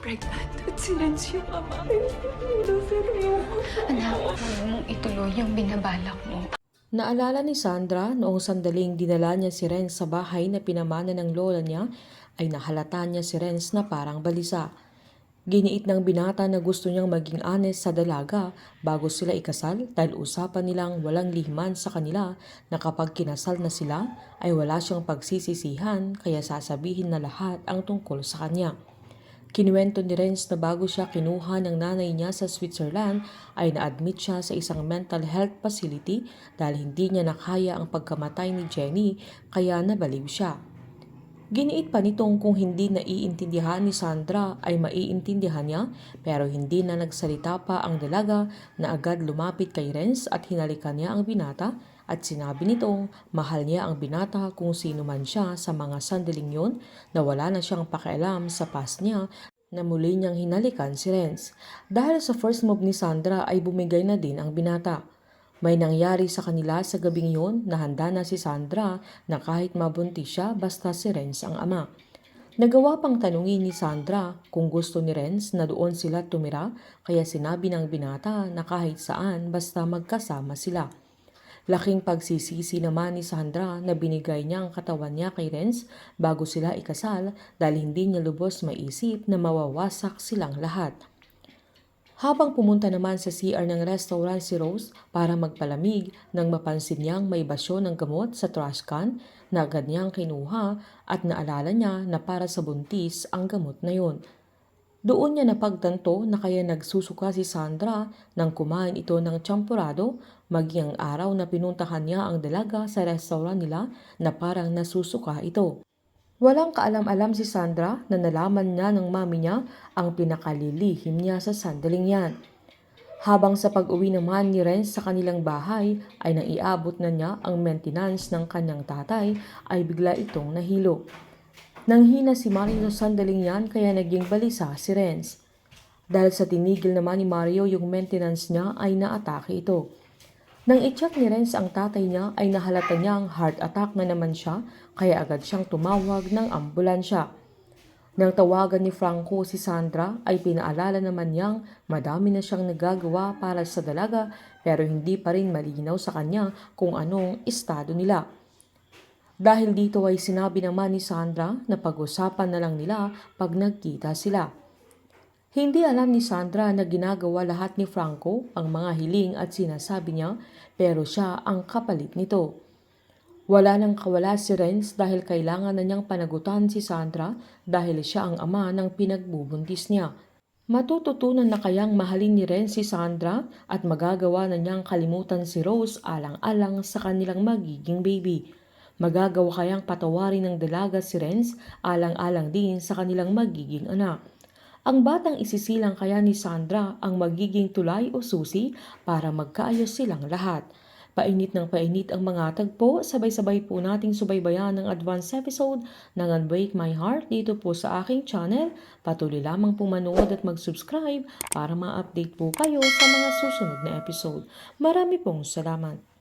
pregnant at si Renz yung ama. Anak, huwag mong ituloy yung binabalak mo. Naalala ni Sandra noong sandaling dinala niya si Renz sa bahay na pinamana ng lola niya ay nahalata niya si Renz na parang balisa. Giniit ng binata na gusto niyang maging honest sa dalaga bago sila ikasal dahil usapan nilang walang lihiman sa kanila na kapag kinasal na sila ay wala siyang pagsisisihan kaya sasabihin na lahat ang tungkol sa kanya. Kinuwento ni Renz na bago siya kinuha ng nanay niya sa Switzerland ay na-admit siya sa isang mental health facility dahil hindi niya nakaya ang pagkamatay ni Jenny kaya nabaliw siya. Giniit pa nitong kung hindi naiintindihan ni Sandra ay maiintindihan niya pero hindi na nagsalita pa ang dalaga na agad lumapit kay Renz at hinalikan niya ang binata at sinabi nitong mahal niya ang binata kung sino man siya sa mga sandaling yun na wala na siyang pakialam sa past niya na muli niyang hinalikan si Renz. Dahil sa first move ni Sandra ay bumigay na din ang binata. May nangyari sa kanila sa gabing yun na handa na si Sandra na kahit mabuntis siya basta si Renz ang ama. Nagawa pang tanungin ni Sandra kung gusto ni Renz na doon sila tumira kaya sinabi ng binata na kahit saan basta magkasama sila. Laking pagsisisi naman ni Sandra na binigay niya ang katawan niya kay Renz bago sila ikasal dahil hindi niya lubos maisip na mawawasak silang lahat. Habang pumunta naman sa CR ng restaurant si Rose para magpalamig nang mapansin niyang may basyo ng gamot sa trash can na agad niyang kinuha at naalala niya na para sa buntis ang gamot na yun. Doon niya napagtanto na kaya nagsusuka si Sandra nang kumain ito ng champurado maging ang araw na pinuntahan niya ang dalaga sa restaurant nila na parang nasusuka ito. Walang kaalam-alam si Sandra na nalaman niya ng mami niya ang pinakalilihim niya sa sandaling yan. Habang sa pag-uwi naman ni Renz sa kanilang bahay ay naiabot na niya ang maintenance ng kanyang tatay ay bigla itong nahilo. Nanghina si Mario sa sandaling yan kaya naging balisa si Renz. Dahil sa tinigil naman ni Mario yung maintenance niya ay naatake ito. Nang i-check ni Renz ang tatay niya ay nahalata niyang heart attack na naman siya kaya agad siyang tumawag ng ambulansya. Nang tawagan ni Franco si Sandra ay pinaalala naman niyang madami na siyang nagagawa para sa dalaga pero hindi pa rin malinaw sa kanya kung anong estado nila. Dahil dito ay sinabi naman ni Sandra na pag-usapan na lang nila pag nagkita sila. Hindi alam ni Sandra na ginagawa lahat ni Franco ang mga hiling at sinasabi niya pero siya ang kapalit nito. Wala nang kawala si Renz dahil kailangan na niyang panagutan si Sandra dahil siya ang ama ng pinagbubuntis niya. Matututunan na kayang mahalin ni Renz si Sandra at magagawa na niyang kalimutan si Rose alang-alang sa kanilang magiging baby. Magagawa kayang patawarin ng dalaga si Renz alang-alang din sa kanilang magiging anak. Ang batang isisilang kaya ni Sandra ang magiging tulay o susi para magkaayos silang lahat. Painit ng painit ang mga tagpo, sabay-sabay po nating subaybayan ng advance episode ng Unbreak My Heart dito po sa aking channel. Patuloy lamang po manood at mag-subscribe para ma-update po kayo sa mga susunod na episode. Marami pong salamat.